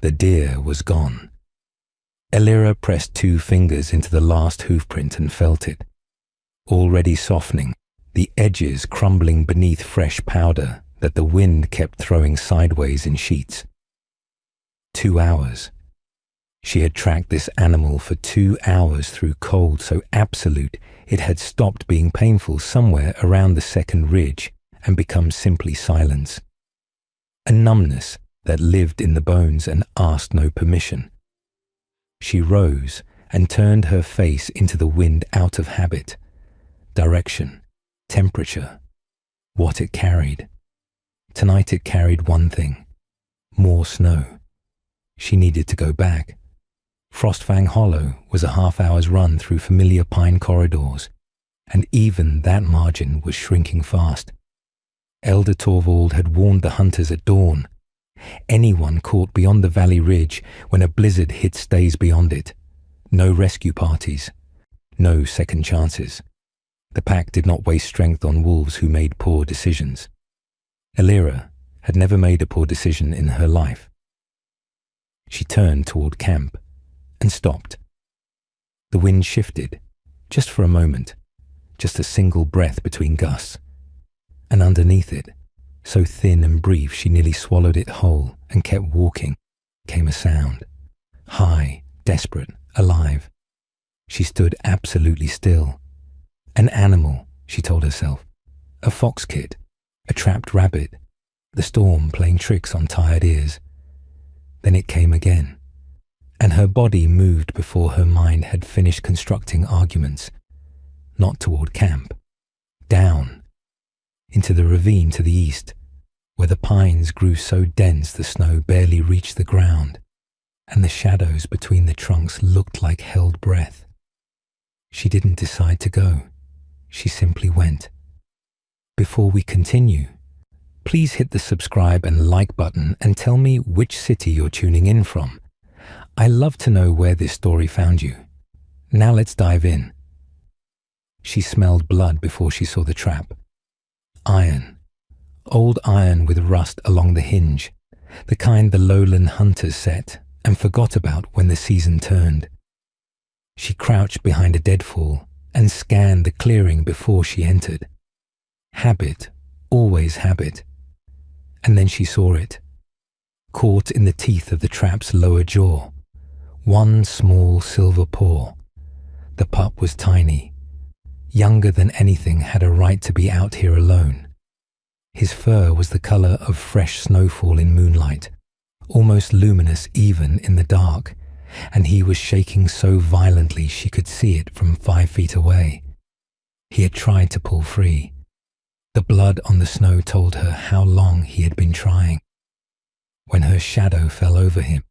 The deer was gone. Elira pressed 2 fingers into the last hoofprint and felt it, already softening, the edges crumbling beneath fresh powder that the wind kept throwing sideways in sheets. 2 hours. She had tracked this animal for 2 hours through cold so absolute it had stopped being painful somewhere around the second ridge and become simply silence. A numbness that lived in the bones and asked no permission. She rose and turned her face into the wind out of habit. Direction, temperature, what it carried. Tonight it carried one thing: more snow. She needed to go back. Frostfang Hollow was a half-hour's run through familiar pine corridors, and even that margin was shrinking fast. Elder Torvald had warned the hunters at dawn. Anyone caught beyond the valley ridge when a blizzard hit stays beyond it. No rescue parties. No second chances. The pack did not waste strength on wolves who made poor decisions. Elira had never made a poor decision in her life. She turned toward camp and stopped. The wind shifted, just for a moment, just a single breath between gusts. And underneath it, so thin and brief she nearly swallowed it whole and kept walking, came a sound. High, desperate, alive. She stood absolutely still. An animal, she told herself. A fox kid, a trapped rabbit, the storm playing tricks on tired ears. Then it came again, and her body moved before her mind had finished constructing arguments. Not toward camp. Down. Into the ravine to the east, where the pines grew so dense the snow barely reached the ground, and the shadows between the trunks looked like held breath. She didn't decide to go. She simply went. Before we continue, please hit the subscribe and like button and tell me which city you're tuning in from. I love to know where this story found you. Now let's dive in. She smelled blood before she saw the trap. Iron. Old iron with rust along the hinge, the kind the lowland hunters set and forgot about when the season turned. She crouched behind a deadfall and scanned the clearing before she entered. Habit, always habit. And then she saw it, caught in the teeth of the trap's lower jaw. One small silver paw. The pup was tiny. Younger than anything had a right to be out here alone. His fur was the color of fresh snowfall in moonlight, almost luminous even in the dark, and he was shaking so violently she could see it from 5 feet away. He had tried to pull free. The blood on the snow told her how long he had been trying. When her shadow fell over him,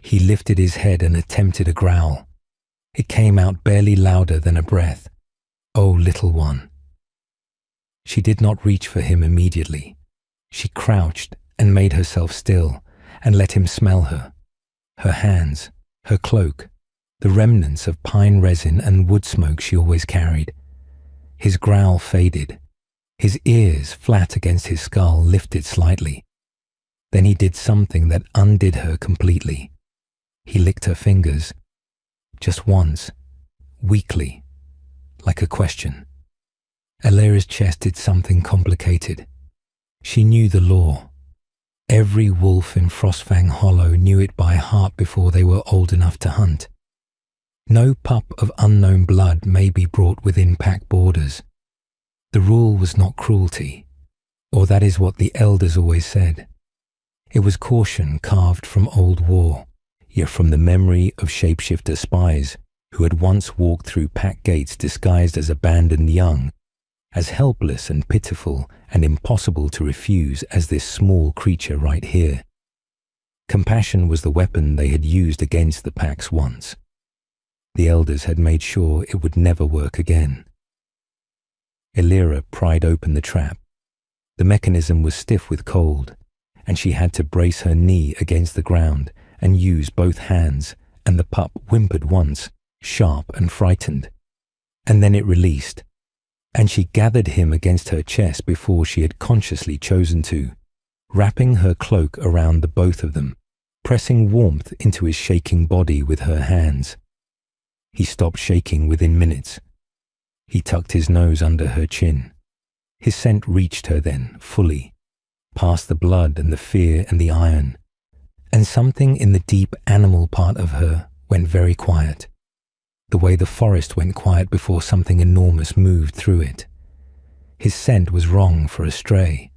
he lifted his head and attempted a growl. It came out barely louder than a breath. "Oh, little one." She did not reach for him immediately. She crouched and made herself still and let him smell her. Her hands, her cloak, the remnants of pine resin and wood smoke she always carried. His growl faded. His ears, flat against his skull, lifted slightly. Then he did something that undid her completely. He licked her fingers. Just once, weakly, like a question. Elira's chest did something complicated. She knew the law. Every wolf in Frostfang Hollow knew it by heart before they were old enough to hunt. No pup of unknown blood may be brought within pack borders. The rule was not cruelty, or that is what the elders always said. It was caution carved from old war, yet from the memory of shapeshifter spies who had once walked through pack gates disguised as abandoned young, as helpless and pitiful and impossible to refuse as this small creature right here. Compassion was the weapon they had used against the packs once. The elders had made sure it would never work again. Elira pried open the trap. The mechanism was stiff with cold, and she had to brace her knee against the ground and use both hands, and the pup whimpered once, sharp and frightened. And then it released, and she gathered him against her chest before she had consciously chosen to, wrapping her cloak around the both of them, pressing warmth into his shaking body with her hands. He stopped shaking within minutes. He tucked his nose under her chin. His scent reached her then, fully, past the blood and the fear and the iron, and something in the deep animal part of her went very quiet, the way the forest went quiet before something enormous moved through it. His scent was wrong for a stray,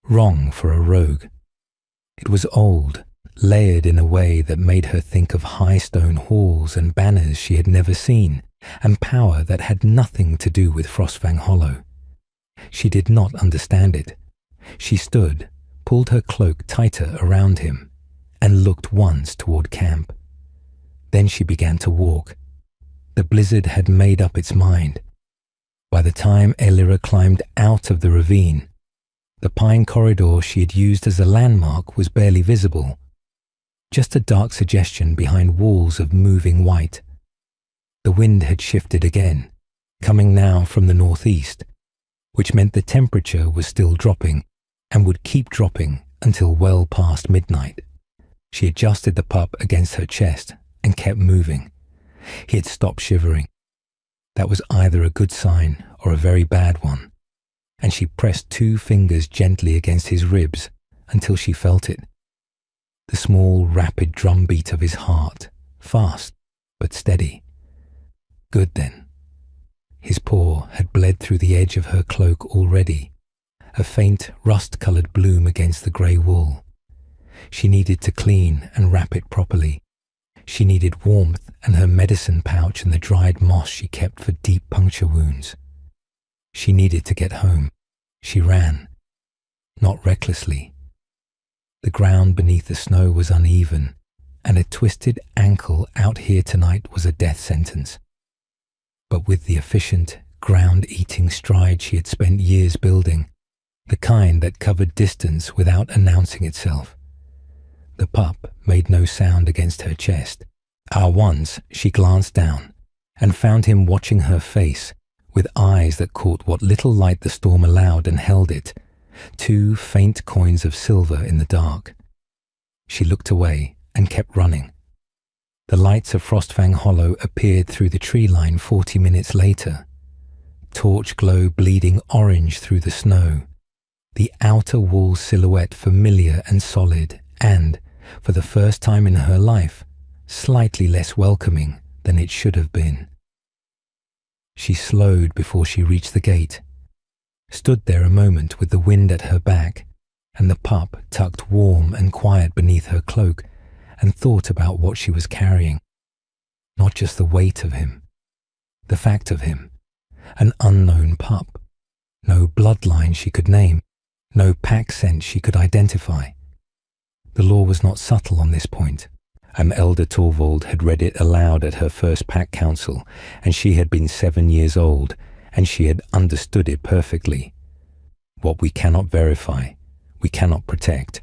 wrong for a rogue. It was old, layered in a way that made her think of high stone halls and banners she had never seen, and power that had nothing to do with Frostfang Hollow. She did not understand it. She stood, pulled her cloak tighter around him, and looked once toward camp. Then she began to walk. The blizzard had made up its mind. By the time Elira climbed out of the ravine, the pine corridor she had used as a landmark was barely visible, just a dark suggestion behind walls of moving white. The wind had shifted again, coming now from the northeast, which meant the temperature was still dropping and would keep dropping until well past midnight. She adjusted the pup against her chest and kept moving. He had stopped shivering. That was either a good sign or a very bad one, and she pressed 2 fingers gently against his ribs until she felt it. The small, rapid drumbeat of his heart, fast but steady. Good then. His paw had bled through the edge of her cloak already, a faint rust-coloured bloom against the grey wool. She needed to clean and wrap it properly. She needed warmth and her medicine pouch and the dried moss she kept for deep puncture wounds. She needed to get home. She ran, not recklessly. The ground beneath the snow was uneven, and a twisted ankle out here tonight was a death sentence. But with the efficient, ground-eating stride she had spent years building, the kind that covered distance without announcing itself, the pup made no sound against her chest. Once she glanced down and found him watching her face with eyes that caught what little light the storm allowed and held it, 2 faint coins of silver in the dark. She looked away and kept running. The lights of Frostfang Hollow appeared through the tree line 40 minutes later, torch glow bleeding orange through the snow, the outer wall silhouette familiar and solid and, for the first time in her life, slightly less welcoming than it should have been. She slowed before she reached the gate, stood there a moment with the wind at her back and the pup tucked warm and quiet beneath her cloak, and thought about what she was carrying. Not just the weight of him, the fact of him, an unknown pup, no bloodline she could name, no pack scent she could identify. The law was not subtle on this point. Elder Torvald had read it aloud at her first pack council, and she had been 7 years old, and she had understood it perfectly. What we cannot verify, we cannot protect.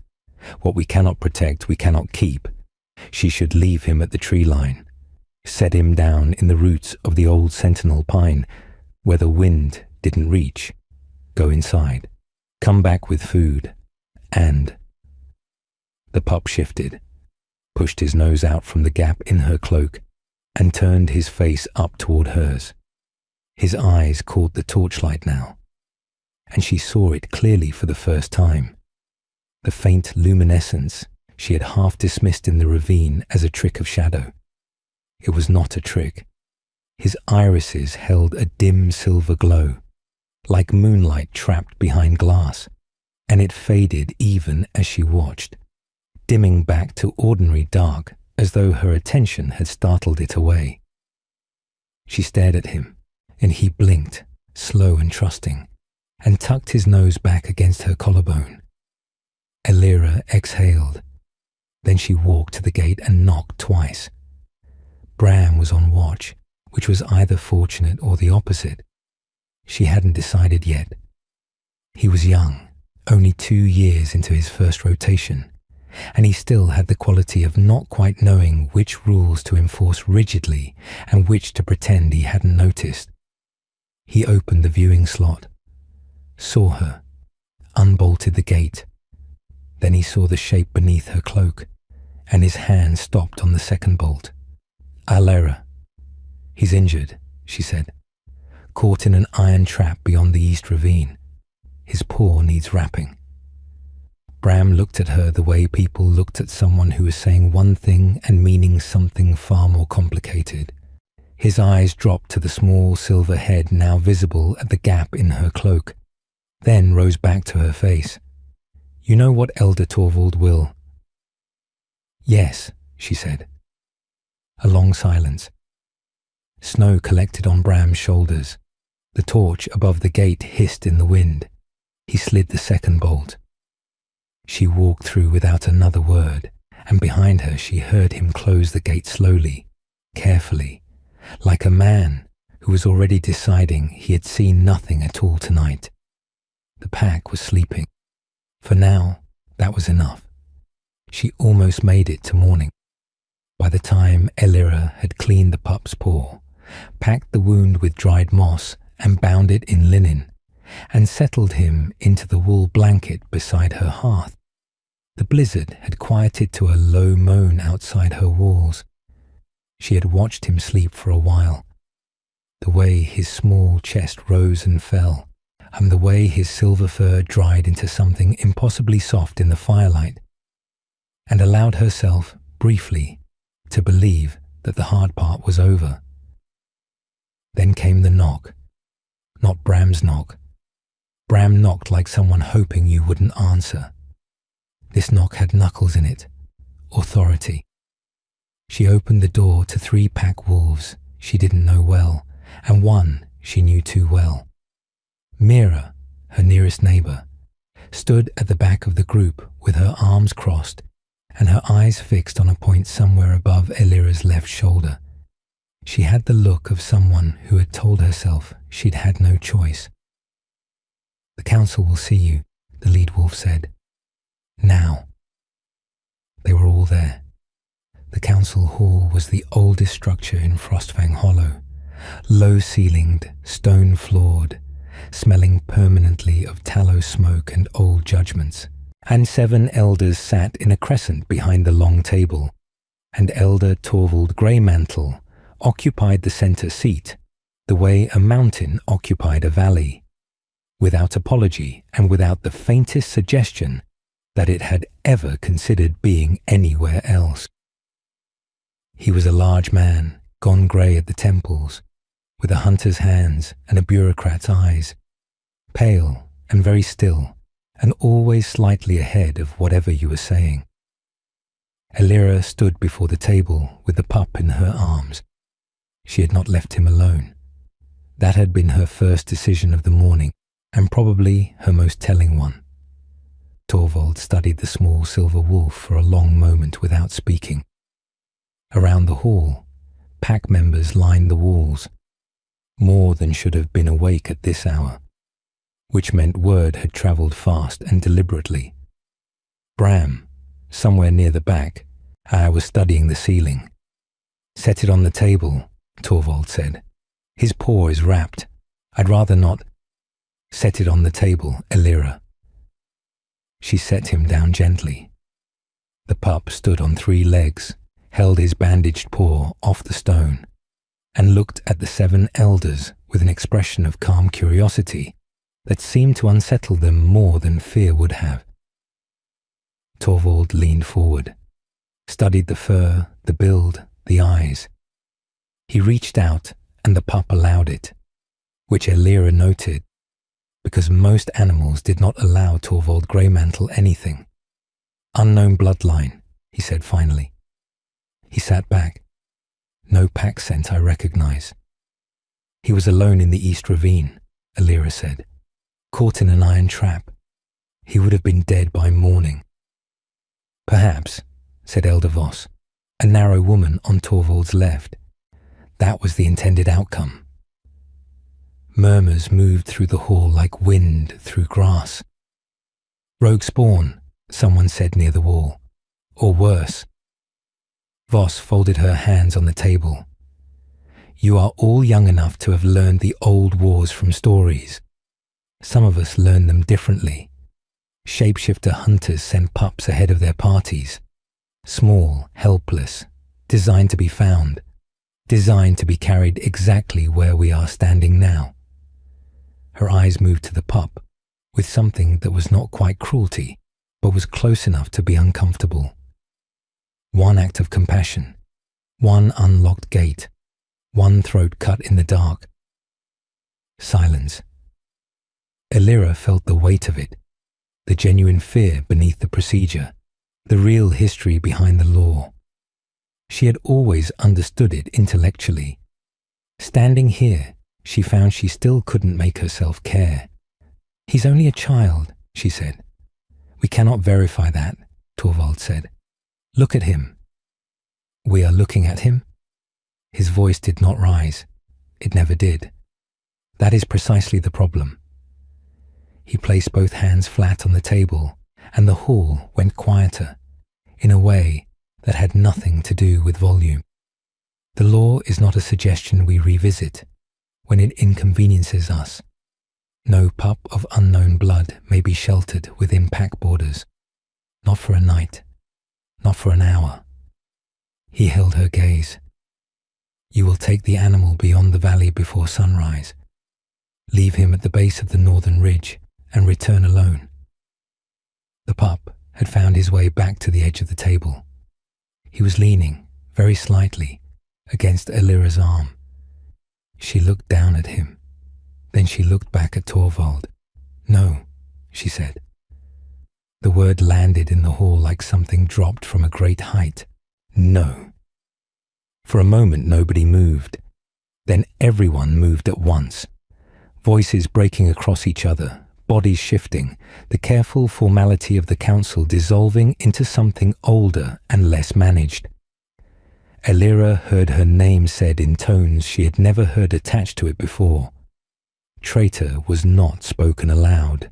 What we cannot protect, we cannot keep. She should leave him at the tree line, set him down in the roots of the old sentinel pine, where the wind didn't reach, go inside, come back with food, and... The pup shifted, pushed his nose out from the gap in her cloak, and turned his face up toward hers. His eyes caught the torchlight now, and she saw it clearly for the first time. The faint luminescence she had half dismissed in the ravine as a trick of shadow. It was not a trick. His irises held a dim silver glow, like moonlight trapped behind glass, and it faded even as she watched, dimming back to ordinary dark as though her attention had startled it away. She stared at him, and he blinked, slow and trusting, and tucked his nose back against her collarbone. Elira exhaled. Then she walked to the gate and knocked twice. Bram was on watch, which was either fortunate or the opposite. She hadn't decided yet. He was young, only 2 years into his first rotation, and he still had the quality of not quite knowing which rules to enforce rigidly and which to pretend he hadn't noticed. He opened the viewing slot, saw her, unbolted the gate. Then he saw the shape beneath her cloak, and his hand stopped on the second bolt. Alera. He's injured, she said. Caught in an iron trap beyond the East Ravine. His paw needs wrapping. Bram looked at her the way people looked at someone who was saying one thing and meaning something far more complicated. His eyes dropped to the small silver head now visible at the gap in her cloak, then rose back to her face. You know what Elder Torvald will? Yes, she said. A long silence. Snow collected on Bram's shoulders. The torch above the gate hissed in the wind. He slid the second bolt. She walked through without another word, and behind her she heard him close the gate slowly, carefully, like a man who was already deciding he had seen nothing at all tonight. The pack was sleeping. For now, that was enough. She almost made it to morning. By the time Elira had cleaned the pup's paw, packed the wound with dried moss and bound it in linen, and settled him into the wool blanket beside her hearth, the blizzard had quieted to a low moan outside her walls. She had watched him sleep for a while, the way his small chest rose and fell, and the way his silver fur dried into something impossibly soft in the firelight, and allowed herself, briefly, to believe that the hard part was over. Then came the knock. Not Bram's knock. Bram knocked like someone hoping you wouldn't answer. This knock had knuckles in it. Authority. She opened the door to 3 pack wolves she didn't know well, and one she knew too well. Mira, her nearest neighbor, stood at the back of the group with her arms crossed and her eyes fixed on a point somewhere above Elira's left shoulder. She had the look of someone who had told herself she'd had no choice. The council will see you, the lead wolf said. Now. They were all there. The council hall was the oldest structure in Frostfang Hollow, low-ceilinged, stone-floored, smelling permanently of tallow smoke and old judgments, and 7 elders sat in a crescent behind the long table, and Elder Torvald Greymantle occupied the center seat, the way a mountain occupied a valley, without apology and without the faintest suggestion that it had ever considered being anywhere else. He was a large man, gone grey at the temples, with a hunter's hands and a bureaucrat's eyes, pale and very still, and always slightly ahead of whatever you were saying. Elira stood before the table with the pup in her arms. She had not left him alone. That had been her first decision of the morning, and probably her most telling one. Torvald studied the small silver wolf for a long moment without speaking. Around the hall, pack members lined the walls, more than should have been awake at this hour, which meant word had travelled fast and deliberately. Bram, somewhere near the back, I was studying the ceiling. Set it on the table, Torvald said. His paw is wrapped. I'd rather not. Set it on the table, Elira. She set him down gently. The pup stood on 3 legs, held his bandaged paw off the stone, and looked at the 7 elders with an expression of calm curiosity that seemed to unsettle them more than fear would have. Torvald leaned forward, studied the fur, the build, the eyes. He reached out and the pup allowed it, which Elira noted, because most animals did not allow Torvald Greymantle anything. Unknown bloodline, he said finally. He sat back. No pack scent I recognize. He was alone in the East Ravine, Elira said, caught in an iron trap. He would have been dead by morning. Perhaps, said Elder Voss, a narrow woman on Torvald's left. That was the intended outcome. Murmurs moved through the hall like wind through grass. Rogue spawn, someone said near the wall. Or worse. Voss folded her hands on the table. You are all young enough to have learned the old wars from stories. Some of us learn them differently. Shapeshifter hunters send pups ahead of their parties. Small, helpless, designed to be found, designed to be carried exactly where we are standing now. Her eyes moved to the pup with something that was not quite cruelty, but was close enough to be uncomfortable. One act of compassion, one unlocked gate, one throat cut in the dark. Silence. Elira felt the weight of it, the genuine fear beneath the procedure, the real history behind the law. She had always understood it intellectually. Standing here, she found she still couldn't make herself care. "He's only a child," she said. "We cannot verify that," Torvald said. "Look at him." "We are looking at him?" His voice did not rise. It never did. "That is precisely the problem." He placed both hands flat on the table, and the hall went quieter, in a way that had nothing to do with volume. The law is not a suggestion we revisit when it inconveniences us. No pup of unknown blood may be sheltered within pack borders. Not for a night. Not for an hour. He held her gaze. "You will take the animal beyond the valley before sunrise. Leave him at the base of the northern ridge and return alone." The pup had found his way back to the edge of the table. He was leaning, very slightly, against Elira's arm. She looked down at him. Then she looked back at Torvald. "No," she said. The word landed in the hall like something dropped from a great height. "No." For a moment nobody moved. Then everyone moved at once. Voices breaking across each other, bodies shifting, the careful formality of the council dissolving into something older and less managed. Elira heard her name said in tones she had never heard attached to it before. Traitor was not spoken aloud.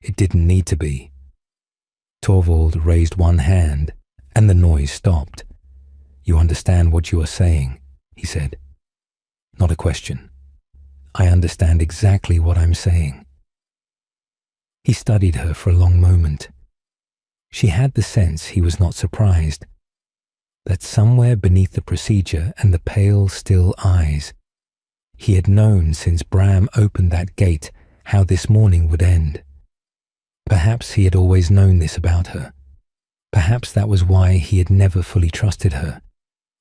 It didn't need to be. Torvald raised one hand, and the noise stopped. "You understand what you are saying," he said. "Not a question. I understand exactly what I'm saying." He studied her for a long moment. She had the sense he was not surprised, that somewhere beneath the procedure and the pale, still eyes, he had known since Bram opened that gate how this morning would end. Perhaps he had always known this about her. Perhaps that was why he had never fully trusted her,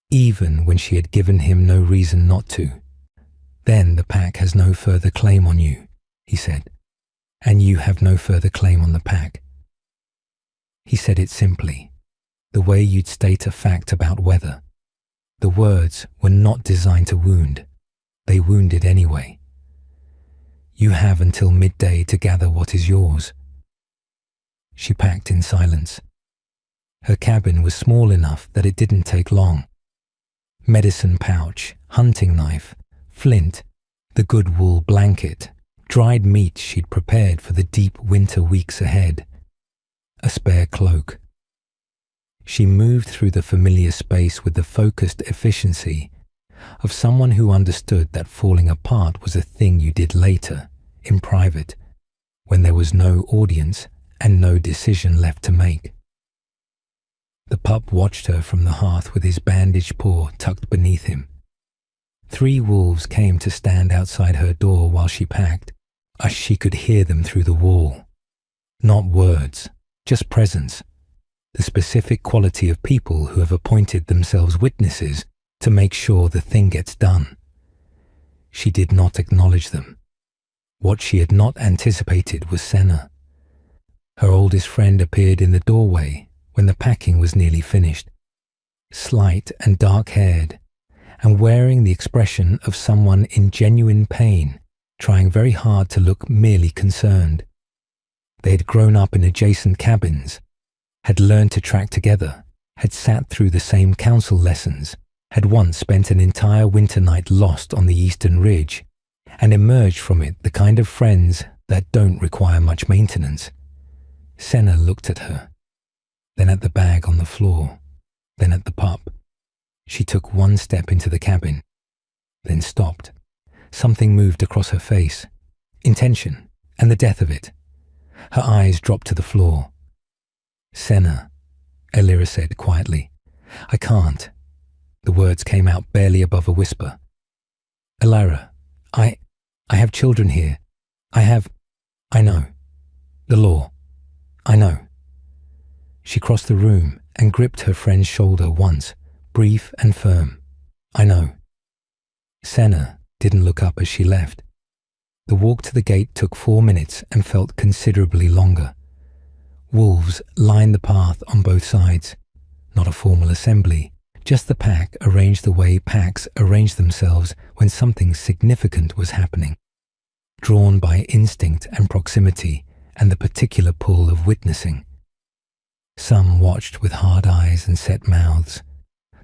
even when she had given him no reason not to. "Then the pack has no further claim on you," he said, "and you have no further claim on the pack." He said it simply, the way you'd state a fact about weather. The words were not designed to wound. They wounded anyway. "You have until midday to gather what is yours." She packed in silence. Her cabin was small enough that it didn't take long. Medicine pouch, hunting knife, flint, the good wool blanket, dried meat she'd prepared for the deep winter weeks ahead, a spare cloak. She moved through the familiar space with the focused efficiency of someone who understood that falling apart was a thing you did later, in private, when there was no audience and no decision left to make. The pup watched her from the hearth with his bandaged paw tucked beneath him. 3 wolves came to stand outside her door while she packed, as she could hear them through the wall. Not words, just presence, the specific quality of people who have appointed themselves witnesses to make sure the thing gets done. She did not acknowledge them. What she had not anticipated was Senna. Her oldest friend appeared in the doorway when the packing was nearly finished, slight and dark-haired, and wearing the expression of someone in genuine pain, trying very hard to look merely concerned. They had grown up in adjacent cabins, had learned to track together, had sat through the same council lessons, had once spent an entire winter night lost on the eastern ridge, and emerged from it the kind of friends that don't require much maintenance. Senna looked at her, then at the bag on the floor, then at the pup. She took one step into the cabin, then stopped. Something moved across her face. Intention, and the death of it. Her eyes dropped to the floor. "Senna," Elira said quietly, I can't." The words came out barely above a whisper. "Elira, I have children here. I know. The law. I know." She crossed the room and gripped her friend's shoulder once, brief and firm. "I know." Senna didn't look up as she left. The walk to the gate took 4 minutes and felt considerably longer. Wolves lined the path on both sides. Not a formal assembly, just the pack arranged the way packs arrange themselves when something significant was happening, drawn by instinct and proximity and the particular pull of witnessing. Some watched with hard eyes and set mouths,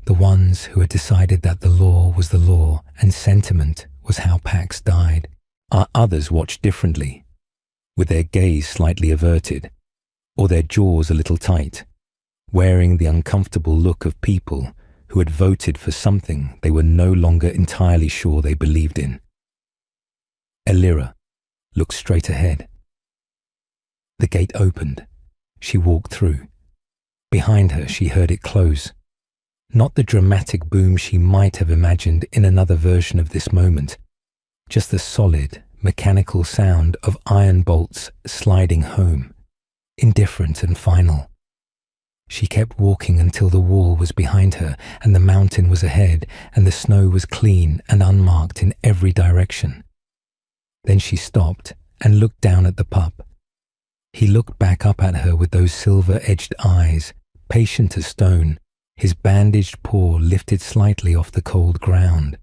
the ones who had decided that the law was the law and sentiment was how packs died. Others watched differently, with their gaze slightly averted, or their jaws a little tight, wearing the uncomfortable look of people who had voted for something they were no longer entirely sure they believed in. Elira looked straight ahead. The gate opened. She walked through. Behind her, she heard it close. Not the dramatic boom she might have imagined in another version of this moment, just the solid, mechanical sound of iron bolts sliding home, indifferent and final. She kept walking until the wall was behind her and the mountain was ahead and the snow was clean and unmarked in every direction. Then she stopped and looked down at the pup. He looked back up at her with those silver-edged eyes, patient as stone, his bandaged paw lifted slightly off the cold ground.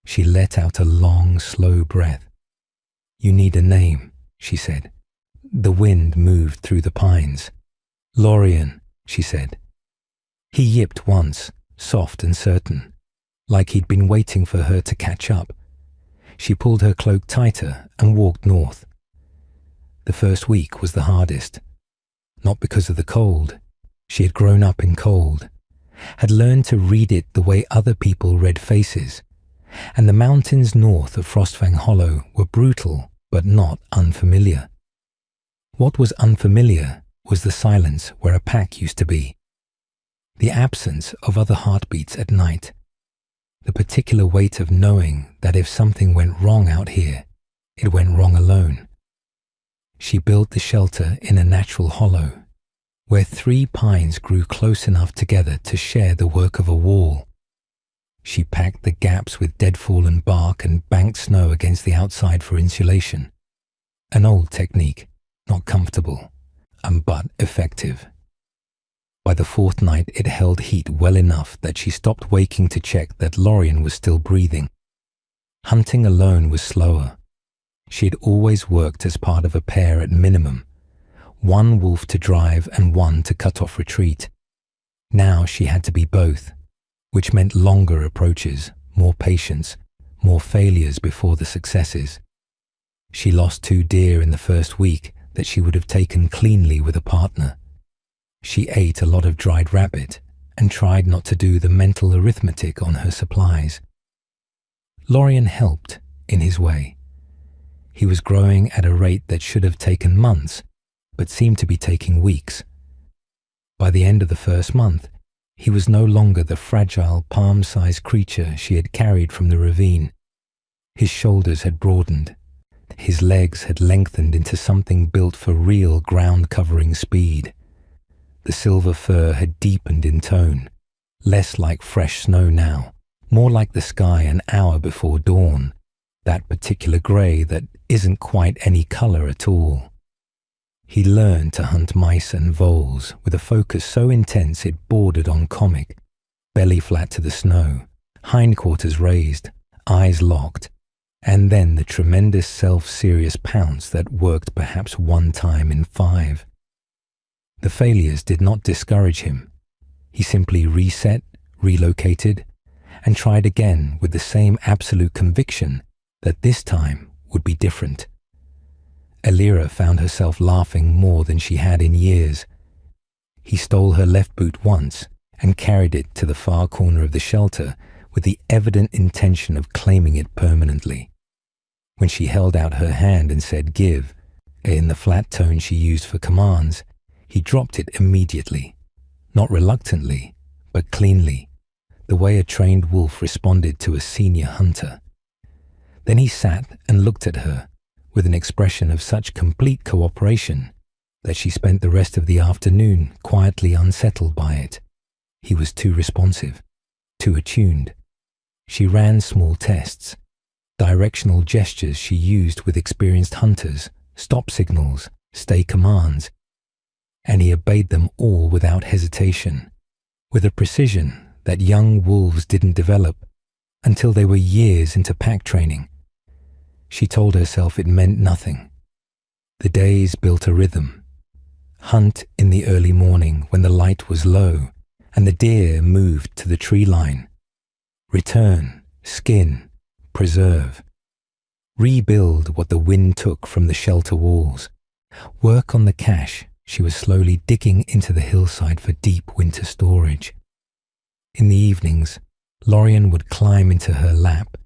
She let out a long, slow breath. "You need a name," she said. The wind moved through the pines. "Lorien," she said. He yipped once, soft and certain, like he'd been waiting for her to catch up. She pulled her cloak tighter and walked north. The first week was the hardest. Not because of the cold. She had grown up in cold, had learned to read it the way other people read faces, and the mountains north of Frostfang Hollow were brutal but not unfamiliar. What was unfamiliar was the silence where a pack used to be, the absence of other heartbeats at night, the particular weight of knowing that if something went wrong out here, it went wrong alone. She built the shelter in a natural hollow, where 3 pines grew close enough together to share the work of a wall. She packed the gaps with dead fallen bark and banked snow against the outside for insulation. An old technique, not comfortable, but effective. By the 4th night, it held heat well enough that she stopped waking to check that Lorien was still breathing. Hunting alone was slower. She had always worked as part of a pair at minimum, one wolf to drive and one to cut off retreat. Now she had to be both, which meant longer approaches, more patience, more failures before the successes. She lost 2 deer in the first week that she would have taken cleanly with a partner. She ate a lot of dried rabbit and tried not to do the mental arithmetic on her supplies. Lorien helped in his way. He was growing at a rate that should have taken months, but seemed to be taking weeks. By the end of the first month, he was no longer the fragile, palm-sized creature she had carried from the ravine. His shoulders had broadened. His legs had lengthened into something built for real ground-covering speed. The silver fur had deepened in tone, less like fresh snow now, more like the sky an hour before dawn, that particular grey that isn't quite any colour at all. He learned to hunt mice and voles with a focus so intense it bordered on comic, belly flat to the snow, hindquarters raised, eyes locked, and then the tremendous self-serious pounce that worked perhaps 1 time in 5. The failures did not discourage him. He simply reset, relocated, and tried again with the same absolute conviction that this time would be different. Elira found herself laughing more than she had in years. He stole her left boot once and carried it to the far corner of the shelter with the evident intention of claiming it permanently. When she held out her hand and said "give," in the flat tone she used for commands, he dropped it immediately, not reluctantly, but cleanly, the way a trained wolf responded to a senior hunter. Then he sat and looked at her with an expression of such complete cooperation that she spent the rest of the afternoon quietly unsettled by it. He was too responsive, too attuned. She ran small tests, directional gestures she used with experienced hunters, stop signals, stay commands, and he obeyed them all without hesitation, with a precision that young wolves didn't develop until they were years into pack training. She told herself it meant nothing. The days built a rhythm. Hunt in the early morning when the light was low and the deer moved to the tree line. Return, skin, preserve. Rebuild what the wind took from the shelter walls. Work on the cache she was slowly digging into the hillside for deep winter storage. In the evenings, Lorien would climb into her lap,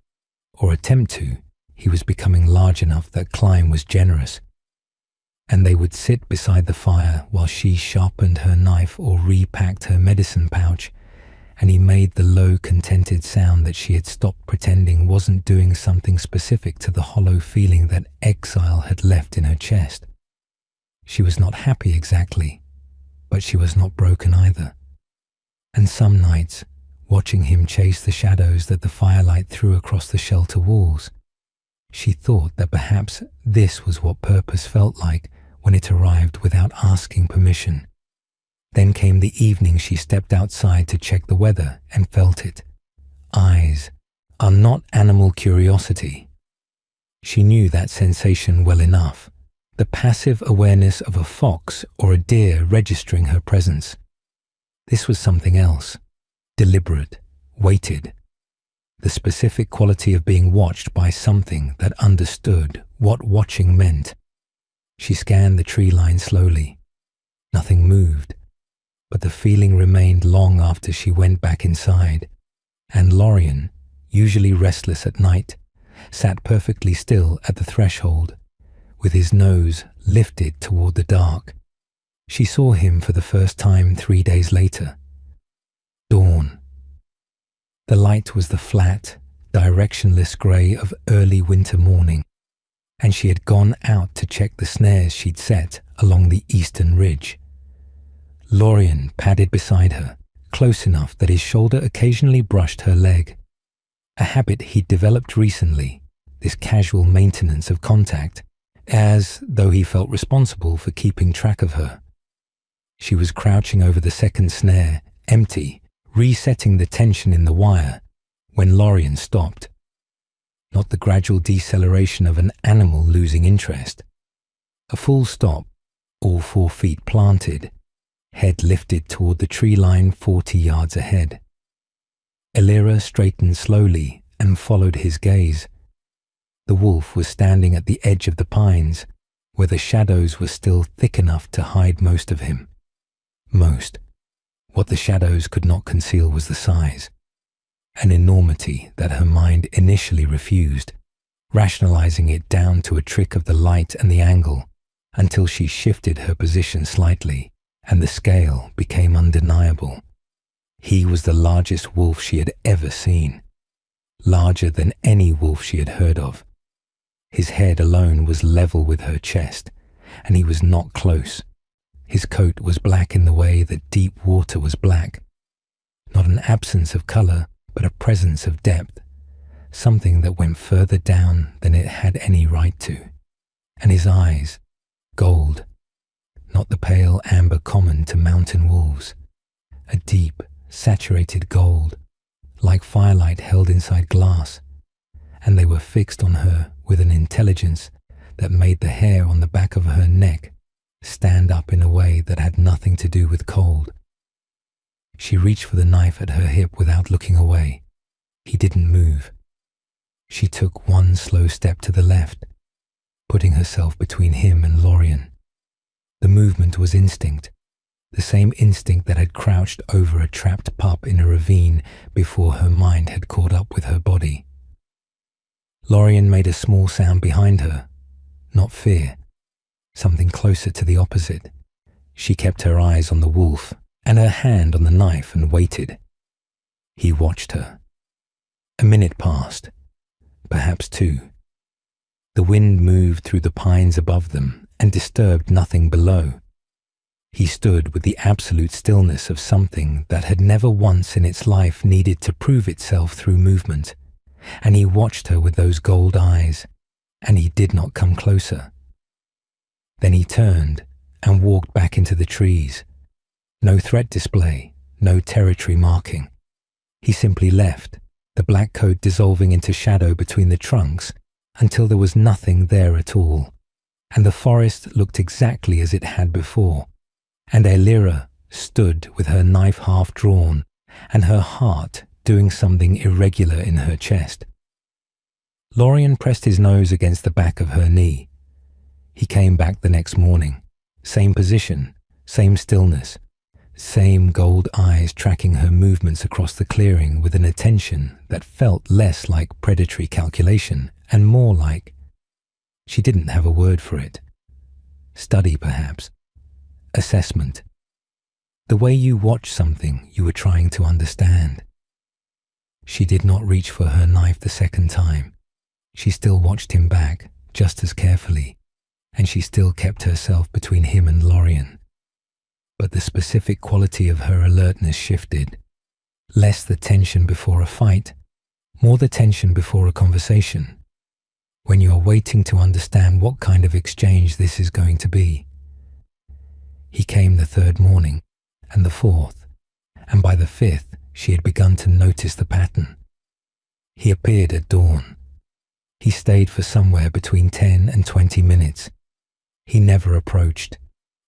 or attempt to. He was becoming large enough that climb was generous. And they would sit beside the fire while she sharpened her knife or repacked her medicine pouch, and he made the low, contented sound that she had stopped pretending wasn't doing something specific to the hollow feeling that exile had left in her chest. She was not happy exactly, but she was not broken either. And some nights, watching him chase the shadows that the firelight threw across the shelter walls, she thought that perhaps this was what purpose felt like when it arrived without asking permission. Then came the evening she stepped outside to check the weather and felt it. Eyes are not animal curiosity. She knew that sensation well enough, the passive awareness of a fox or a deer registering her presence. This was something else, deliberate, weighted. The specific quality of being watched by something that understood what watching meant. She scanned the tree line slowly. Nothing moved, but the feeling remained long after she went back inside, and Lorien, usually restless at night, sat perfectly still at the threshold, with his nose lifted toward the dark. She saw him for the first time 3 days later. Dawn. The light was the flat, directionless grey of early winter morning, and she had gone out to check the snares she'd set along the eastern ridge. Lorien padded beside her, close enough that his shoulder occasionally brushed her leg. A habit he'd developed recently, this casual maintenance of contact, as though he felt responsible for keeping track of her. She was crouching over the second snare, empty, resetting the tension in the wire, when Lorien stopped. Not the gradual deceleration of an animal losing interest. A full stop, all 4 feet planted, head lifted toward the tree line 40 yards ahead. Elira straightened slowly and followed his gaze. The wolf was standing at the edge of the pines, where the shadows were still thick enough to hide most of him. Most. What the shadows could not conceal was the size, an enormity that her mind initially refused, rationalizing it down to a trick of the light and the angle, until she shifted her position slightly, and the scale became undeniable. He was the largest wolf she had ever seen, larger than any wolf she had heard of. His head alone was level with her chest, and he was not close. His coat was black in the way that deep water was black. Not an absence of color, but a presence of depth, something that went further down than it had any right to. And his eyes, gold, not the pale amber common to mountain wolves, a deep, saturated gold, like firelight held inside glass, and they were fixed on her with an intelligence that made the hair on the back of her neck stand up in a way that had nothing to do with cold. She reached for the knife at her hip without looking away. He didn't move. She took one slow step to the left, putting herself between him and Lorien. The movement was instinct, the same instinct that had crouched over a trapped pup in a ravine before her mind had caught up with her body. Lorien made a small sound behind her, not fear, something closer to the opposite. She kept her eyes on the wolf, and her hand on the knife and waited. He watched her. A minute passed, perhaps two. The wind moved through the pines above them and disturbed nothing below. He stood with the absolute stillness of something that had never once in its life needed to prove itself through movement, and he watched her with those gold eyes, and he did not come closer. Then he turned and walked back into the trees. No threat display, no territory marking. He simply left, the black coat dissolving into shadow between the trunks until there was nothing there at all, and the forest looked exactly as it had before, and Elira stood with her knife half drawn and her heart doing something irregular in her chest. Lorien pressed his nose against the back of her knee. He came back the next morning, same position, same stillness, same gold eyes tracking her movements across the clearing with an attention that felt less like predatory calculation and more like, she didn't have a word for it, study perhaps, assessment, the way you watch something you were trying to understand. She did not reach for her knife the second time. She still watched him back, just as carefully, and she still kept herself between him and Lorien. But the specific quality of her alertness shifted. Less the tension before a fight, more the tension before a conversation. When you are waiting to understand what kind of exchange this is going to be. He came the third morning, and the fourth, and by the fifth she had begun to notice the pattern. He appeared at dawn. He stayed for somewhere between 10 and 20 minutes. He never approached.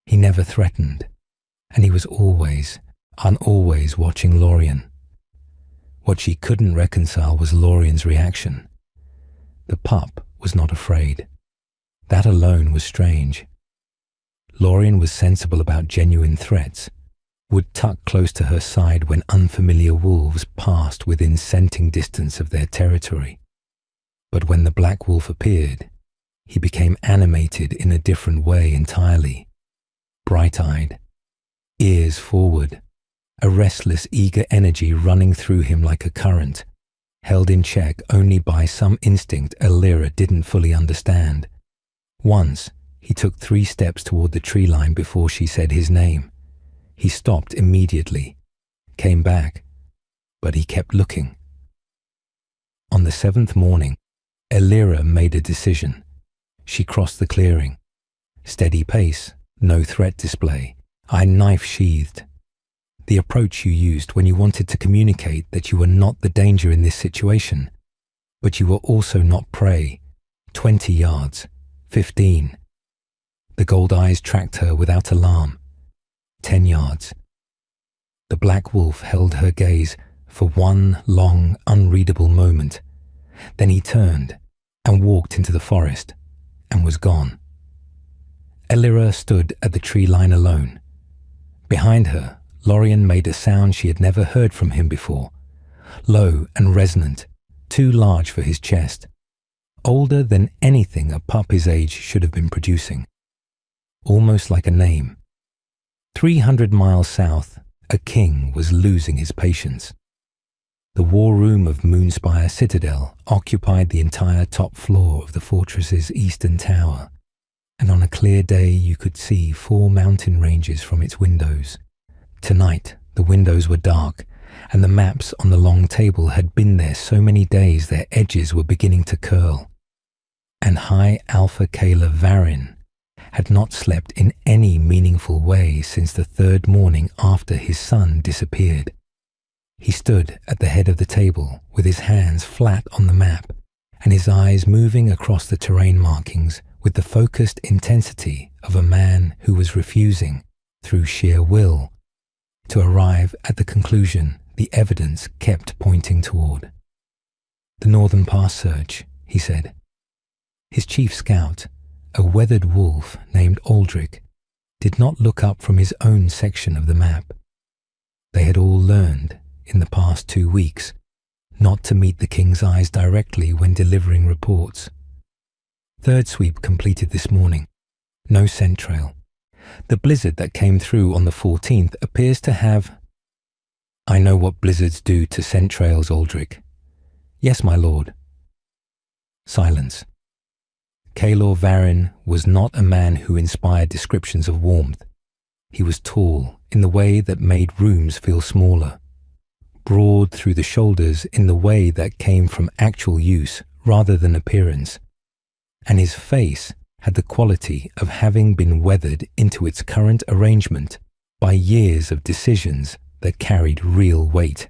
He never threatened. And he was always watching Lorien. What she couldn't reconcile was Lorien's reaction. The pup was not afraid. That alone was strange. Lorien was sensible about genuine threats, would tuck close to her side when unfamiliar wolves passed within scenting distance of their territory. But when the black wolf appeared, he became animated in a different way entirely. Bright-eyed, ears forward, a restless, eager energy running through him like a current, held in check only by some instinct Elira didn't fully understand. Once, he took 3 steps toward the tree line before she said his name. He stopped immediately, came back, but he kept looking. On the 7th morning, Elira made a decision. She crossed the clearing. Steady pace, no threat display, eye knife sheathed. The approach you used when you wanted to communicate that you were not the danger in this situation, but you were also not prey. 20 yards, 15. The gold eyes tracked her without alarm. 10 yards. The black wolf held her gaze for one long, unreadable moment. Then he turned and walked into the forest and was gone. Elira stood at the tree line alone. Behind her, Lorien made a sound she had never heard from him before, low and resonant, too large for his chest, older than anything a pup his age should have been producing. Almost like a name. 300 miles south, a king was losing his patience. The war room of Moonspire Citadel occupied the entire top floor of the fortress's eastern tower, and on a clear day you could see 4 mountain ranges from its windows. Tonight, the windows were dark, and the maps on the long table had been there so many days their edges were beginning to curl. And High Alpha Kayla Varin had not slept in any meaningful way since the 3rd morning after his son disappeared. He stood at the head of the table with his hands flat on the map and his eyes moving across the terrain markings with the focused intensity of a man who was refusing, through sheer will, to arrive at the conclusion the evidence kept pointing toward. The Northern Pass search, he said. His chief scout, a weathered wolf named Aldrich, did not look up from his own section of the map. They had all learned, in the past 2 weeks, not to meet the king's eyes directly when delivering reports. 3rd sweep completed this morning. No scent trail. The blizzard that came through on the 14th appears to have... I know what blizzards do to scent trails, Aldrich. Yes, my lord. Silence. Kaelor Varin was not a man who inspired descriptions of warmth. He was tall in the way that made rooms feel smaller, broad through the shoulders in the way that came from actual use rather than appearance, and his face had the quality of having been weathered into its current arrangement by years of decisions that carried real weight.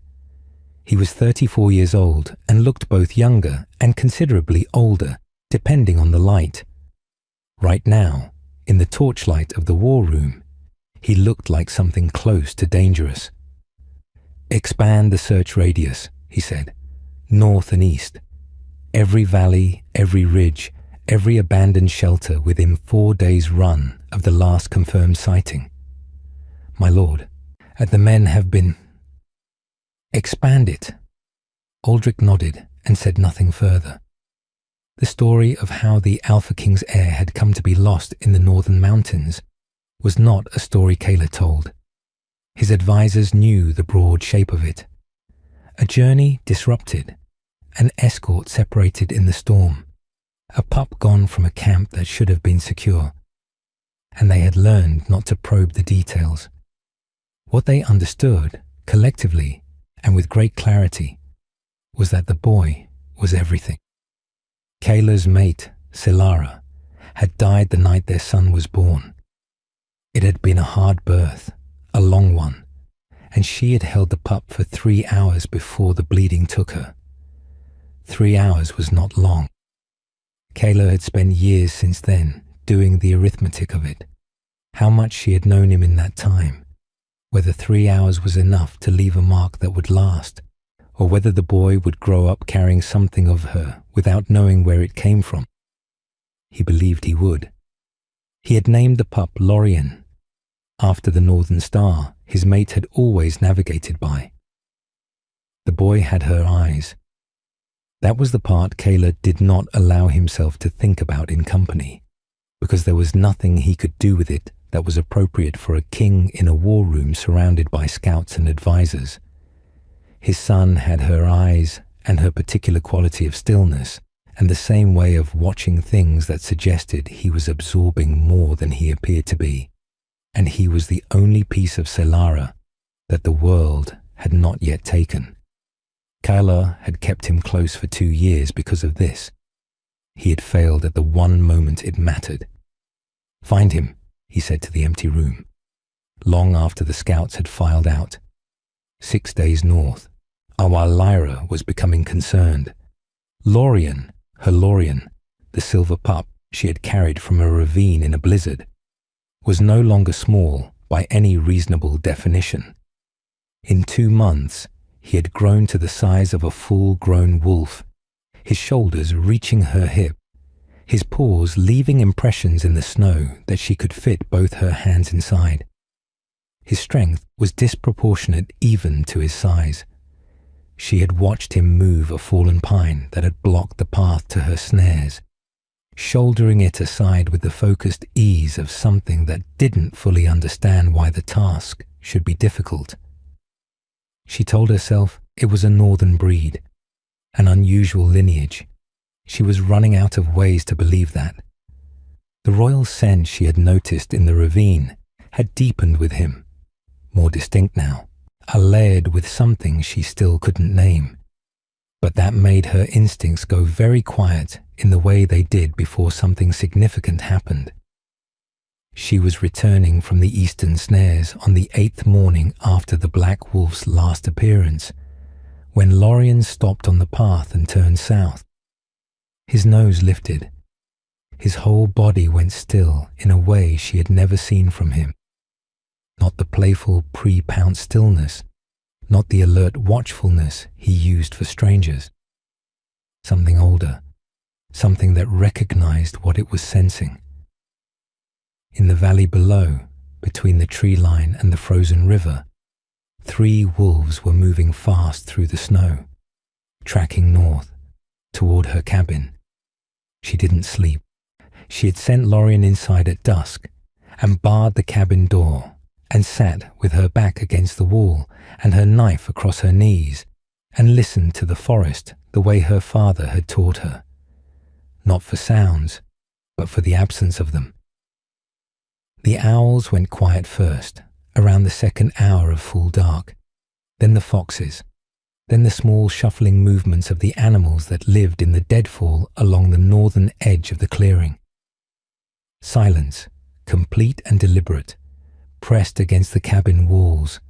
He was 34 years old and looked both younger and considerably older, depending on the light. Right now, in the torchlight of the war room, he looked like something close to dangerous. Expand the search radius, he said, north and east. Every valley, every ridge, every abandoned shelter within 4 days' run of the last confirmed sighting. My lord, the men have been... Expand it. Aldrich nodded and said nothing further. The story of how the Alpha King's heir had come to be lost in the northern mountains was not a story Kaelor told. His advisors knew the broad shape of it. A journey disrupted, an escort separated in the storm, a pup gone from a camp that should have been secure, and they had learned not to probe the details. What they understood, collectively and with great clarity, was that the boy was everything. Kaelor's mate, Selara, had died the night their son was born. It had been a hard birth, a long one, and she had held the pup for 3 hours before the bleeding took her. 3 hours was not long. Kaelor had spent years since then doing the arithmetic of it, how much she had known him in that time, whether 3 hours was enough to leave a mark that would last, or whether the boy would grow up carrying something of her without knowing where it came from. He believed he would. He had named the pup Lorien, after the northern star his mate had always navigated by. The boy had her eyes. That was the part Kaelor did not allow himself to think about in company, because there was nothing he could do with it that was appropriate for a king in a war room surrounded by scouts and advisors. His son had her eyes and her particular quality of stillness, and the same way of watching things that suggested he was absorbing more than he appeared to be, and he was the only piece of Selara that the world had not yet taken. Kaelor had kept him close for 2 years because of this. He had failed at the one moment it mattered. Find him, he said to the empty room, long after the scouts had filed out. 6 days north, while Lyra was becoming concerned. Lorien, her Lorien, the silver pup she had carried from a ravine in a blizzard, was no longer small by any reasonable definition. In 2 months, he had grown to the size of a full-grown wolf, his shoulders reaching her hip, his paws leaving impressions in the snow that she could fit both her hands inside. His strength was disproportionate even to his size. She had watched him move a fallen pine that had blocked the path to her snares, shouldering it aside with the focused ease of something that didn't fully understand why the task should be difficult. She told herself it was a northern breed, an unusual lineage. She was running out of ways to believe that. The royal scent she had noticed in the ravine had deepened with him, more distinct now, layered with something she still couldn't name. But that made her instincts go very quiet in the way they did before something significant happened. She was returning from the eastern snares on the 8th morning after the Black Wolf's last appearance, when Lorien stopped on the path and turned south. His nose lifted. His whole body went still in a way she had never seen from him. Not the playful pre-pounce stillness, not the alert watchfulness he used for strangers. Something older, something that recognized what it was sensing. In the valley below, between the tree line and the frozen river, 3 wolves were moving fast through the snow, tracking north, toward her cabin. She didn't sleep. She had sent Lorien inside at dusk, and barred the cabin door, and sat with her back against the wall and her knife across her knees, and listened to the forest the way her father had taught her. Not for sounds, but for the absence of them. The owls went quiet first, around the second hour of full dark, then the foxes, then the small shuffling movements of the animals that lived in the deadfall along the northern edge of the clearing. Silence, complete and deliberate, pressed against the cabin walls.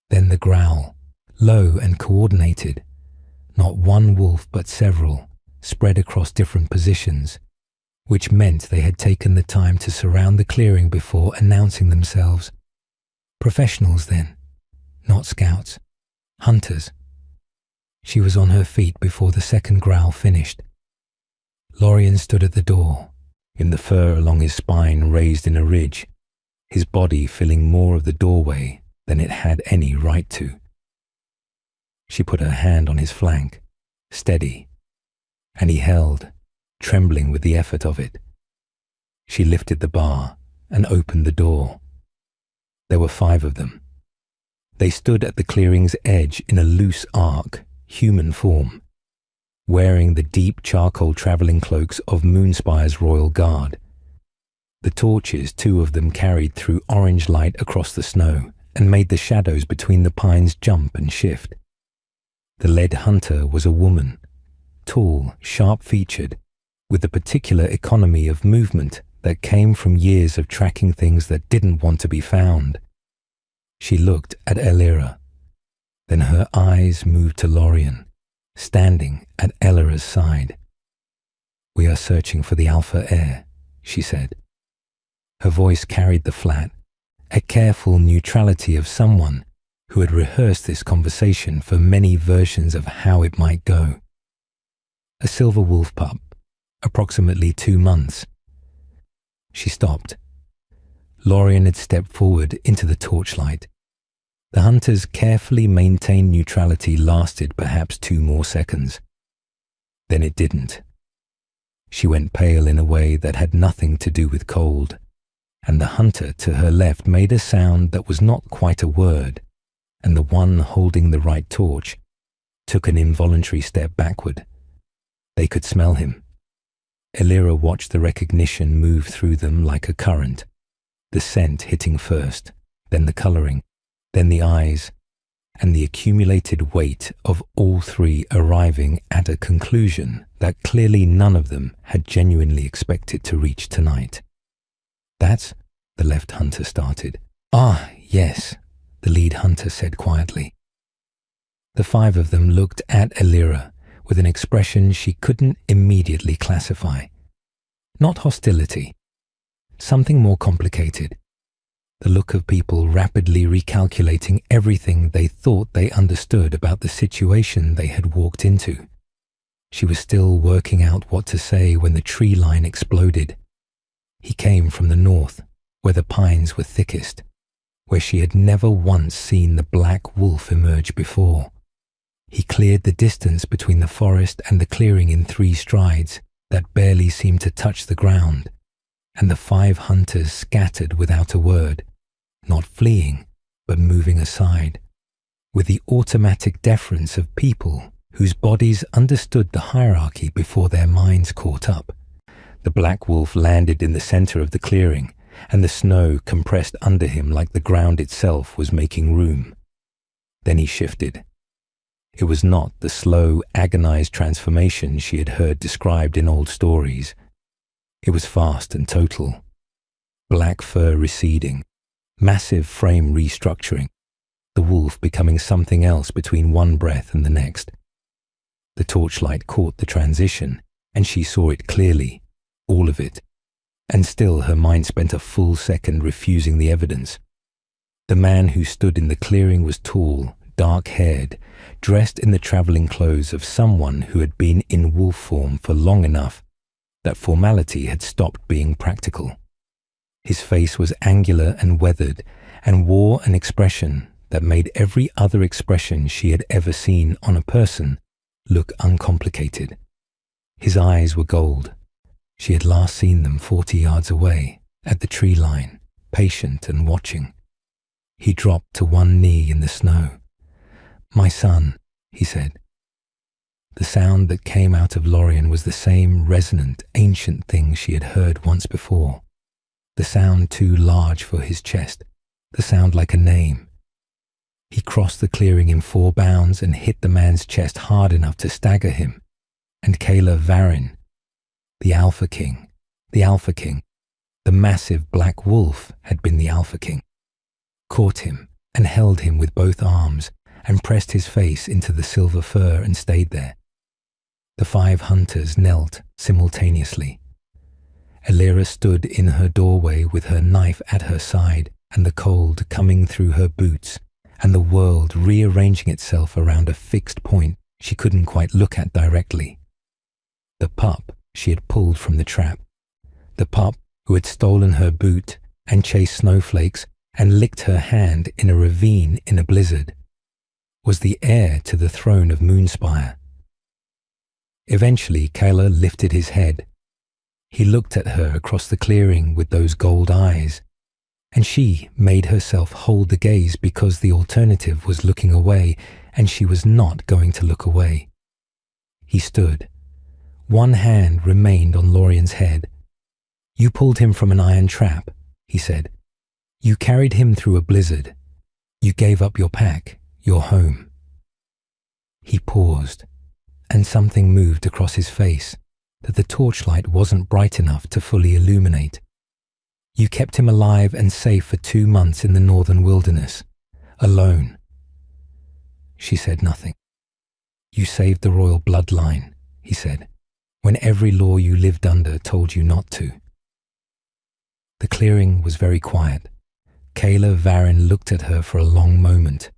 Then the growl, low and coordinated, not one wolf but several, spread across different positions, which meant they had taken the time to surround the clearing before announcing themselves. Professionals then, not scouts, hunters. She was on her feet before the second growl finished. Lorien stood at the door, in the fur along his spine raised in a ridge, his body filling more of the doorway than it had any right to. She put her hand on his flank, steady, and he held, trembling with the effort of it. She lifted the bar and opened the door. There were 5 of them. They stood at the clearing's edge in a loose arc, human form, wearing the deep charcoal travelling cloaks of Moonspire's Royal Guard. The torches 2 of them carried threw orange light across the snow and made the shadows between the pines jump and shift. The lead hunter was a woman, tall, sharp-featured, with a particular economy of movement that came from years of tracking things that didn't want to be found. She looked at Elira. Then her eyes moved to Lorien, standing at Elira's side. "We are searching for the Alpha Heir," she said. Her voice carried the flat, a careful neutrality of someone who had rehearsed this conversation for many versions of how it might go. A silver wolf pup, approximately 2 months. She stopped. Lorien had stepped forward into the torchlight. The hunter's carefully maintained neutrality lasted perhaps 2 more seconds. Then it didn't. She went pale in a way that had nothing to do with cold, and the hunter to her left made a sound that was not quite a word, and the one holding the right torch took an involuntary step backward. They could smell him. Elira watched the recognition move through them like a current, the scent hitting first, then the colouring, then the eyes, and the accumulated weight of all 3 arriving at a conclusion that clearly none of them had genuinely expected to reach tonight. "That's," the left hunter started. "Ah, yes," the lead hunter said quietly. The 5 of them looked at Elira with an expression she couldn't immediately classify. Not hostility, something more complicated. The look of people rapidly recalculating everything they thought they understood about the situation they had walked into. She was still working out what to say when the tree line exploded. He came from the north, where the pines were thickest, where she had never once seen the black wolf emerge before. He cleared the distance between the forest and the clearing in 3 strides that barely seemed to touch the ground, and the 5 hunters scattered without a word, not fleeing, but moving aside, with the automatic deference of people whose bodies understood the hierarchy before their minds caught up. The black wolf landed in the center of the clearing, and the snow compressed under him like the ground itself was making room. Then he shifted. It was not the slow, agonized transformation she had heard described in old stories. It was fast and total. Black fur receding, massive frame restructuring, the wolf becoming something else between one breath and the next. The torchlight caught the transition, and she saw it clearly, all of it, and still her mind spent a full second refusing the evidence. The man who stood in the clearing was tall, dark-haired, dressed in the travelling clothes of someone who had been in wolf form for long enough that formality had stopped being practical. His face was angular and weathered, and wore an expression that made every other expression she had ever seen on a person look uncomplicated. His eyes were gold. She had last seen them 40 yards away, at the tree line, patient and watching. He dropped to one knee in the snow. "My son," he said. The sound that came out of Lorien was the same resonant, ancient thing she had heard once before. The sound too large for his chest, the sound like a name. He crossed the clearing in 4 bounds and hit the man's chest hard enough to stagger him. And Kayla Varin, the Alpha King, the massive black wolf had been the Alpha King, caught him and held him with both arms and pressed his face into the silver fur and stayed there. The 5 hunters knelt simultaneously. Elira stood in her doorway with her knife at her side and the cold coming through her boots and the world rearranging itself around a fixed point she couldn't quite look at directly. The pup she had pulled from the trap, the pup who had stolen her boot and chased snowflakes and licked her hand in a ravine in a blizzard, was the heir to the throne of Moonspire. Eventually, Kayla lifted his head. He looked at her across the clearing with those gold eyes, and she made herself hold the gaze because the alternative was looking away, and she was not going to look away. He stood. One hand remained on Lorien's head. "You pulled him from an iron trap," he said. "You carried him through a blizzard. You gave up your pack, your home." He paused, and something moved across his face that the torchlight wasn't bright enough to fully illuminate. "You kept him alive and safe for 2 months in the northern wilderness, alone." She said nothing. "You saved the royal bloodline," he said, "when every law you lived under told you not to." The clearing was very quiet. Kayla Varin looked at her for a long moment,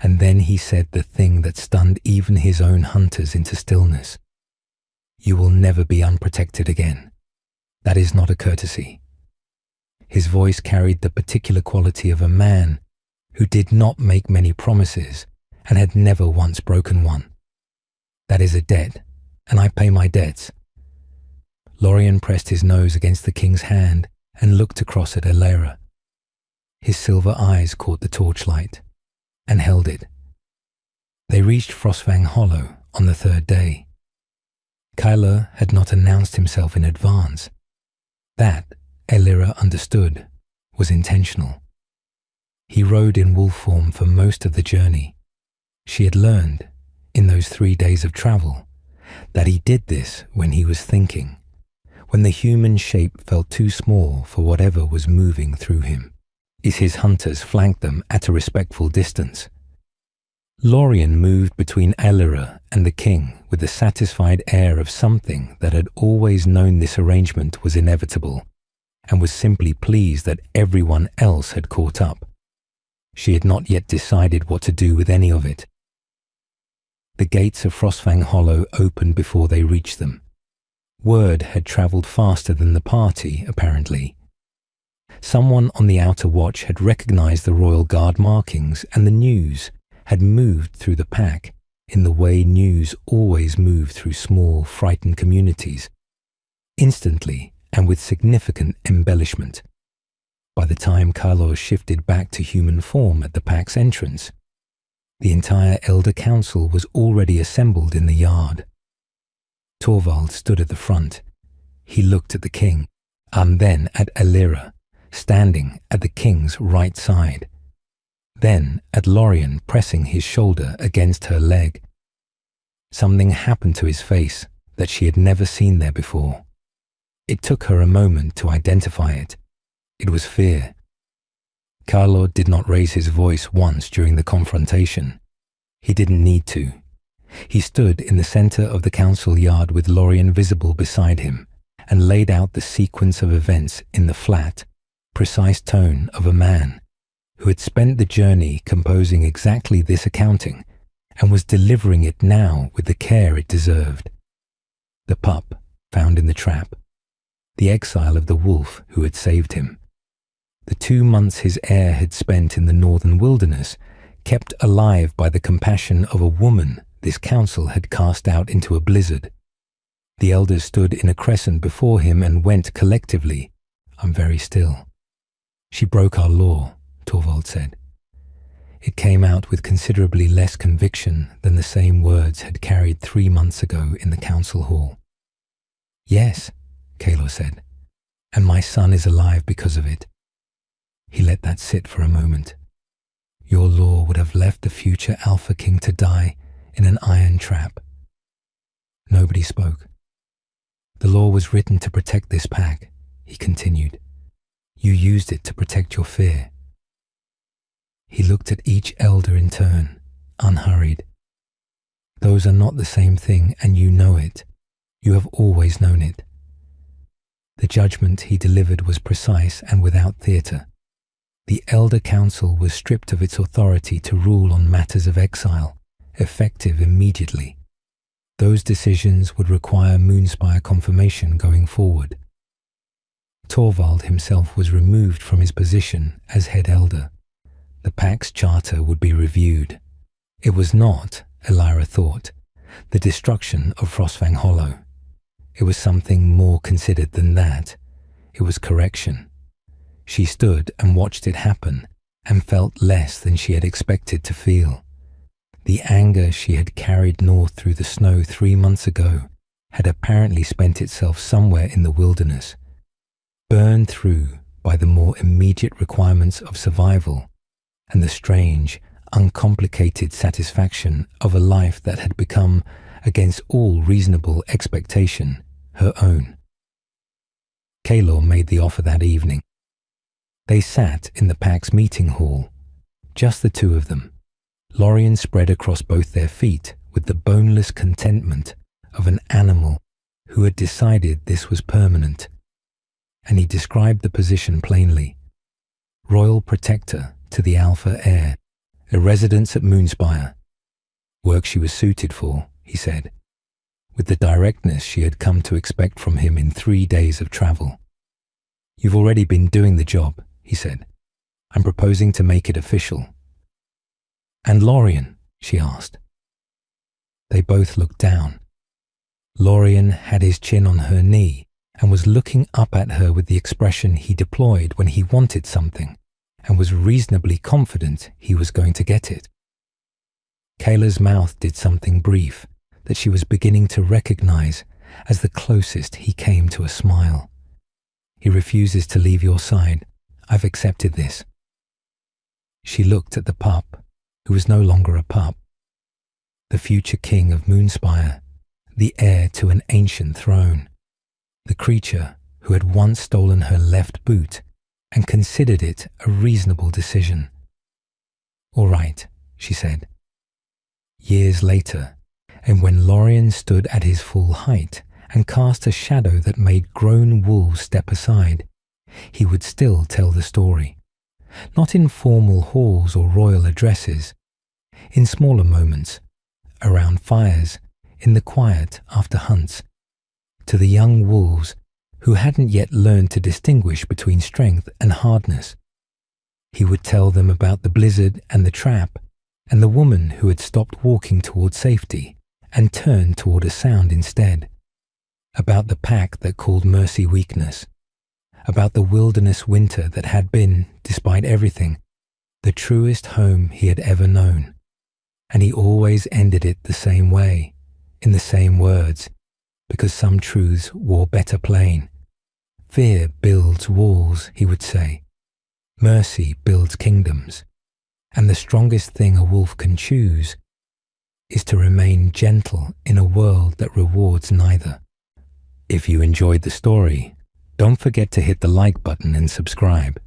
and then he said the thing that stunned even his own hunters into stillness. "You will never be unprotected again. That is not a courtesy." His voice carried the particular quality of a man who did not make many promises and had never once broken one. "That is a debt, and I pay my debts." Lorien pressed his nose against the king's hand and looked across at Elira. His silver eyes caught the torchlight and held it. They reached Frostfang Hollow on the 3rd day. Kyler had not announced himself in advance. That, Elira understood, was intentional. He rode in wolf form for most of the journey. She had learned, in those 3 days of travel, that he did this when he was thinking, when the human shape felt too small for whatever was moving through him. His hunters flanked them at a respectful distance. Lorien moved between Elira and the king with the satisfied air of something that had always known this arrangement was inevitable and was simply pleased that everyone else had caught up. She had not yet decided what to do with any of it. The gates of Frostfang Hollow opened before they reached them. Word had travelled faster than the party, apparently. Someone on the outer watch had recognized the royal guard markings, and the news had moved through the pack in the way news always moved through small, frightened communities, instantly and with significant embellishment. By the time Carlos shifted back to human form at the pack's entrance, the entire Elder Council was already assembled in the yard. Torvald stood at the front. He looked at the king, and then at Elira, standing at the king's right side, then at Lorien pressing his shoulder against her leg. Something happened to his face that she had never seen there before. It took her a moment to identify it. It was fear. Carlo did not raise his voice once during the confrontation. He didn't need to. He stood in the center of the council yard with Lorien visible beside him and laid out the sequence of events in the flat, precise tone of a man who had spent the journey composing exactly this accounting and was delivering it now with the care it deserved. The pup found in the trap, the exile of the wolf who had saved him, the 2 months his heir had spent in the northern wilderness, kept alive by the compassion of a woman this council had cast out into a blizzard. The elders stood in a crescent before him and went collectively, "I'm very still." She broke our law, Torvald said. It came out with considerably less conviction than the same words had carried 3 months ago in the council hall. Yes, Kaylor said, and my son is alive because of it. He let that sit for a moment. Your law would have left the future Alpha King to die in an iron trap. Nobody spoke. The law was written to protect this pack, he continued. You used it to protect your fear. He looked at each elder in turn, unhurried. Those are not the same thing, and you know it. You have always known it. The judgment he delivered was precise and without theatre. The Elder Council was stripped of its authority to rule on matters of exile, effective immediately. Those decisions would require Moonspire confirmation going forward. Torvald himself was removed from his position as head elder. The pack's charter would be reviewed. It was not, Elira thought, the destruction of Frostfang Hollow. It was something more considered than that. It was correction. She stood and watched it happen and felt less than she had expected to feel. The anger she had carried north through the snow 3 months ago had apparently spent itself somewhere in the wilderness, burned through by the more immediate requirements of survival and the strange, uncomplicated satisfaction of a life that had become, against all reasonable expectation, her own. Kaylor made the offer that evening. They sat in the pack's meeting hall, just the two of them, Lorien spread across both their feet with the boneless contentment of an animal who had decided this was permanent. And he described the position plainly. Royal Protector to the Alpha Heir, a residence at Moonspire. Work she was suited for, he said, with the directness she had come to expect from him in 3 days of travel. You've already been doing the job, he said. I'm proposing to make it official. And Lorien, she asked. They both looked down. Lorien had his chin on her knee and was looking up at her with the expression he deployed when he wanted something and was reasonably confident he was going to get it. Kaylor's mouth did something brief that she was beginning to recognize as the closest he came to a smile. He refuses to leave your side. I've accepted this. She looked at the pup, who was no longer a pup. The future king of Moonspire, the heir to an ancient throne. The creature who had once stolen her left boot and considered it a reasonable decision. All right, she said. Years later, and when Lorien stood at his full height and cast a shadow that made grown wolves step aside, he would still tell the story. Not in formal halls or royal addresses, in smaller moments, around fires, in the quiet after hunts, to the young wolves who hadn't yet learned to distinguish between strength and hardness. He would tell them about the blizzard and the trap, and the woman who had stopped walking toward safety and turned toward a sound instead, about the pack that called mercy weakness, about the wilderness winter that had been, despite everything, the truest home he had ever known. And he always ended it the same way, in the same words, because some truths wore better plain. Fear builds walls, he would say. Mercy builds kingdoms. And the strongest thing a wolf can choose is to remain gentle in a world that rewards neither. If you enjoyed the story, don't forget to hit the like button and subscribe.